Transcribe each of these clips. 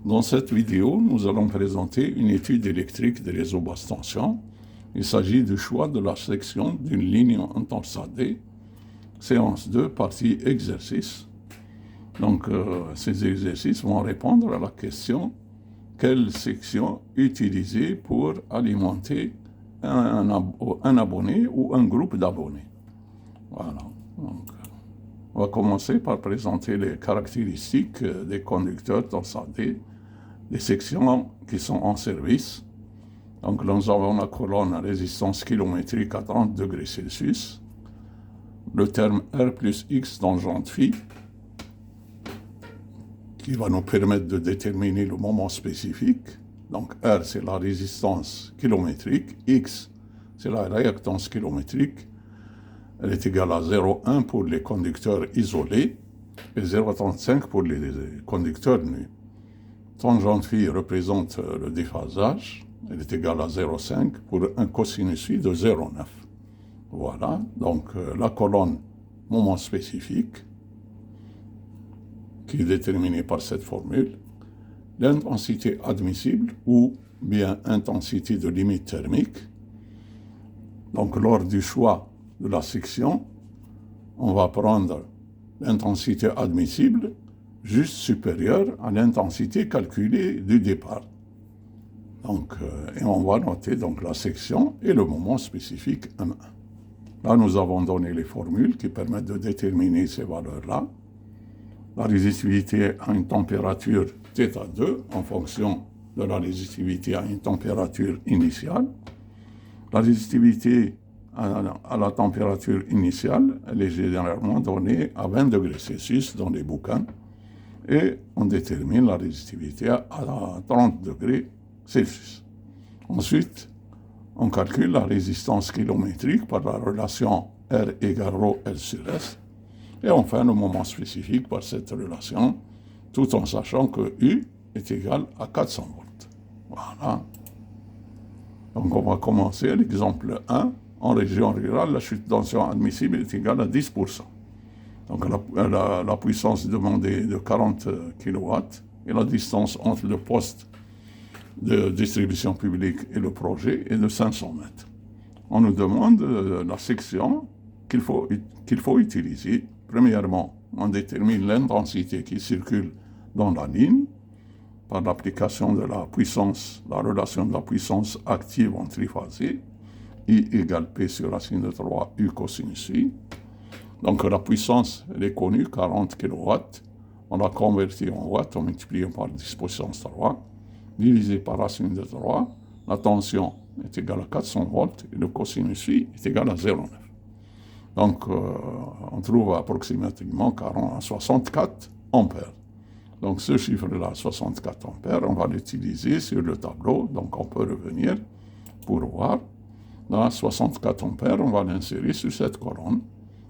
Dans cette vidéo, nous allons présenter une étude électrique des réseaux basse tension. Il s'agit du choix de la section d'une ligne entorsadée. Séance 2, partie exercice. Donc, ces exercices vont répondre à la question quelle section utiliser pour alimenter un abonné ou un groupe d'abonnés. Voilà. Donc, on va commencer par présenter les caractéristiques des conducteurs torsadés, des sections qui sont en service. Donc, nous avons la colonne à résistance kilométrique à 30 degrés Celsius, le terme R plus X tangente phi, qui va nous permettre de déterminer le moment spécifique. Donc, R, c'est la résistance kilométrique, X, c'est la réactance kilométrique. Elle est égale à 0,1 pour les conducteurs isolés et 0,35 pour les conducteurs nus. Tangente phi représente le déphasage. Elle est égale à 0,5 pour un cosinus phi de 0,9. Voilà, donc la colonne moment spécifique, qui est déterminée par cette formule, l'intensité admissible ou bien intensité de limite thermique. Donc lors du choix de la section, on va prendre l'intensité admissible juste supérieure à l'intensité calculée du départ. Donc, et on va noter donc la section et le moment spécifique M1. Là, nous avons donné les formules qui permettent de déterminer ces valeurs-là. La résistivité à une température θ2 en fonction de la résistivité à une température initiale. La résistivité à la température initiale, elle est généralement donnée à 20 degrés Celsius dans les bouquins. Et on détermine la résistivité à 30 degrés Celsius. Ensuite, on calcule la résistance kilométrique par la relation R égale ρ L sur S. Et enfin, le moment spécifique par cette relation, tout en sachant que U est égal à 400 volts. Voilà. Donc, on va commencer l'exemple 1. En région rurale, la chute de tension admissible est égale à 10%. Donc, la puissance demandée est de 40 kW et la distance entre le poste de distribution publique et le projet est de 500 mètres. On nous demande la section qu'il faut utiliser. Premièrement, on détermine l'intensité qui circule dans la ligne par l'application de la puissance, la relation de la puissance active en triphasé, I égale P sur racine de 3 U cosinus phi. Donc la puissance, elle est connue, 40 kW. On l'a convertie en watts en multipliant par 10 puissance 3, divisé par racine de 3. La tension est égale à 400 volts et le cosinus phi est égal à 0,9. Donc, on trouve approximativement 64 ampères. Donc, ce chiffre-là, 64 ampères, on va l'utiliser sur le tableau. Donc, on peut revenir pour voir. Là, 64 ampères, on va l'insérer sur cette colonne.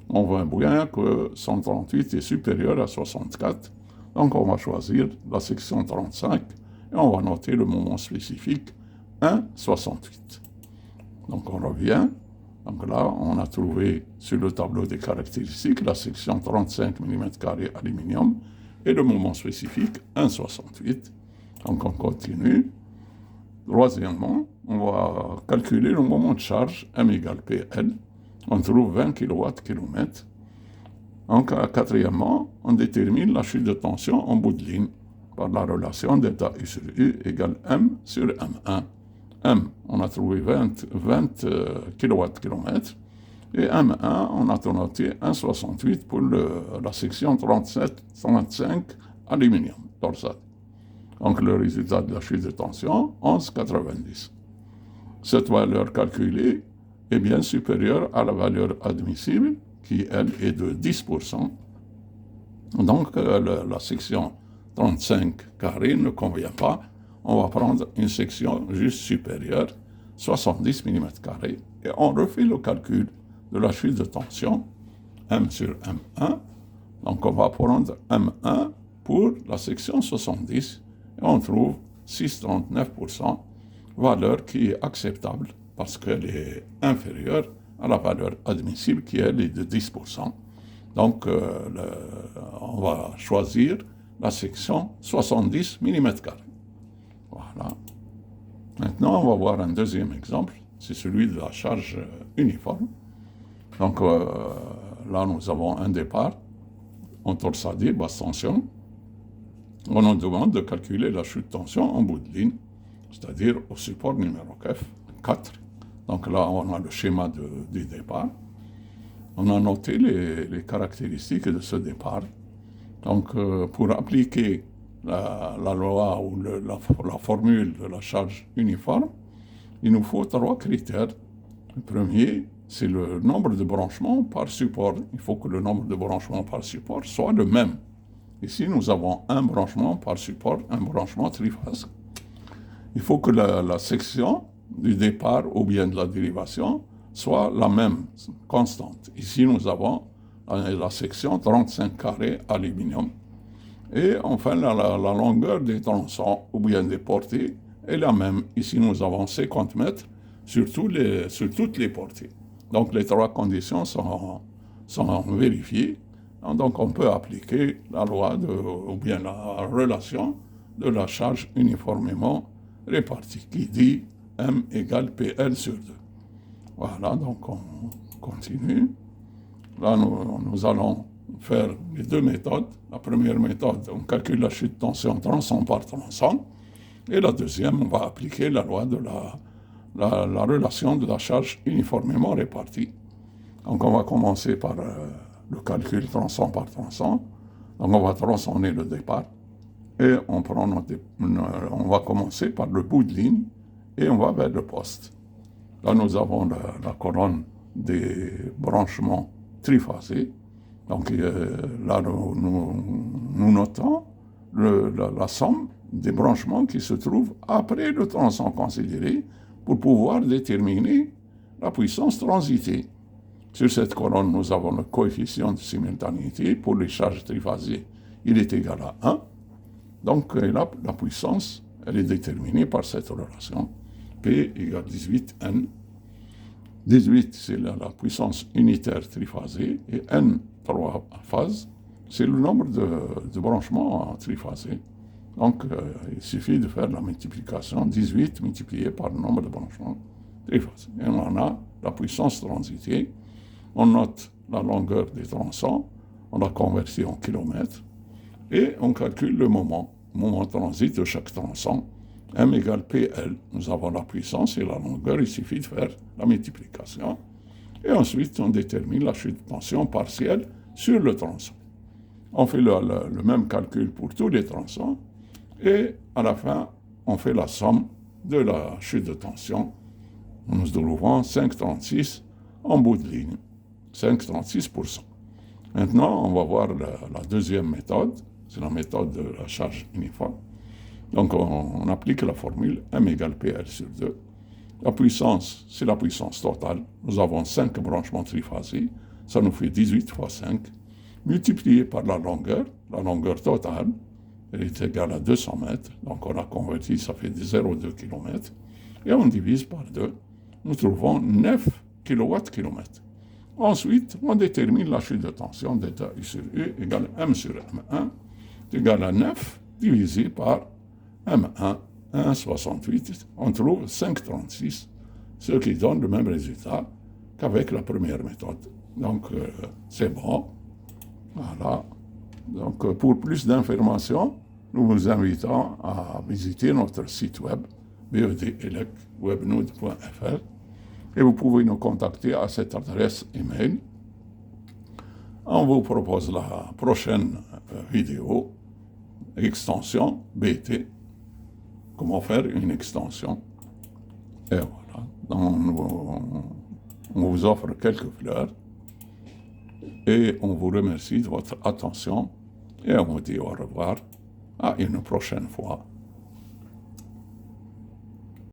On voit bien que 138 est supérieur à 64. Donc, on va choisir la section 35 et on va noter le moment spécifique 1,68. Donc, on revient. Donc là, on a trouvé sur le tableau des caractéristiques la section 35 mm² aluminium et le moment spécifique 1,68. Donc, on continue. Troisièmement, on va calculer le moment de charge M égale PL. On trouve 20 kW/km. Donc, quatrièmement, on détermine la chute de tension en bout de ligne par la relation delta U sur U égale M sur M1. M, on a trouvé 20 kW/km. Et M1, on a noté 1,68 pour la section 35 aluminium torsade. Donc, le résultat de la chute de tension, 11,90. Cette valeur calculée est bien supérieure à la valeur admissible, qui, elle, est de 10%. Donc, la section 35 carré ne convient pas. On va prendre une section juste supérieure, 70 mm², et on refait le calcul de la chute de tension, M sur M1. Donc, on va prendre M1 pour la section 70, et on trouve 6,39%, valeur qui est acceptable parce qu'elle est inférieure à la valeur admissible qui, elle, est de 10%. Donc, on va choisir la section 70 mm². Voilà. Maintenant, on va voir un deuxième exemple, c'est celui de la charge uniforme. Donc là, nous avons un départ en torsade, basse tension. On nous demande de calculer la chute de tension en bout de ligne, c'est-à-dire au support numéro 4. Donc là, on a le schéma du départ. On a noté les caractéristiques de ce départ. Donc, pour appliquer la loi ou la formule de la charge uniforme, il nous faut 3 critères. Le premier, c'est le nombre de branchements par support. Il faut que le nombre de branchements par support soit le même. Ici, nous avons un branchement par support, un branchement triphase. Il faut que la section du départ ou bien de la dérivation soit la même, constante. Ici, nous avons la section 35 carrés aluminium. Et enfin, la longueur des tronçons ou bien des portées est la même. Ici, nous avons 50 mètres sur toutes les portées. Donc, les 3 conditions sont vérifiées. Donc, on peut appliquer la loi ou bien la relation de la charge uniformément répartie, qui dit M égale PL sur 2. Voilà, donc on continue. Là, nous allons faire les 2 méthodes. La première méthode, on calcule la chute de tension tronçon par tronçon. Et la deuxième, on va appliquer la loi de la relation de la charge uniformément répartie. Donc, on va commencer par le calcul tronçon par tronçon. Donc, on va tronçonner le départ. Et on va commencer par le bout de ligne et on va vers le poste. Là, nous avons la colonne des branchements triphasés. Donc là, nous notons la somme des branchements qui se trouvent après le tronçon considéré pour pouvoir déterminer la puissance transitée. Sur cette colonne, nous avons le coefficient de simultanéité. Pour les charges triphasées, il est égal à 1. Donc la puissance, elle est déterminée par cette relation. P égale 18N. 18, c'est la puissance unitaire triphasée, et N, 3 phases, c'est le nombre de branchements triphasés. Donc, il suffit de faire la multiplication, 18 multiplié par le nombre de branchements triphasés. Et on a la puissance transitée. On note la longueur des tronçons, on la convertit en kilomètres, et on calcule le moment transit de chaque tronçon. M égale PL, nous avons la puissance et la longueur, il suffit de faire la multiplication. Et ensuite, on détermine la chute de tension partielle sur le tronçon. On fait le même calcul pour tous les tronçons, et à la fin, on fait la somme de la chute de tension. Nous trouvons 5,36 en bout de ligne, 5,36%. Maintenant, on va voir la deuxième méthode, c'est la méthode de la charge uniforme. Donc, on applique la formule M égale PL sur 2. La puissance, c'est la puissance totale. Nous avons 5 branchements triphasés. Ça nous fait 18 fois 5. Multiplié par la longueur totale, elle est égale à 200 mètres. Donc, on a converti, ça fait 0,2 km. Et on divise par 2. Nous trouvons 9 kW/km. Ensuite, on détermine la chute de tension d'état U sur U égale M sur M1 égale à 9 divisé par M1, 1,68, on trouve 5,36, ce qui donne le même résultat qu'avec la première méthode. Donc, c'est bon. Voilà. Donc, pour plus d'informations, nous vous invitons à visiter notre site web, bedelec.webnode.fr, et vous pouvez nous contacter à cette adresse email. On vous propose la prochaine vidéo, extension BT. Comment faire une extension. Et voilà. Donc, on vous offre quelques fleurs et on vous remercie de votre attention et on vous dit au revoir à une prochaine fois.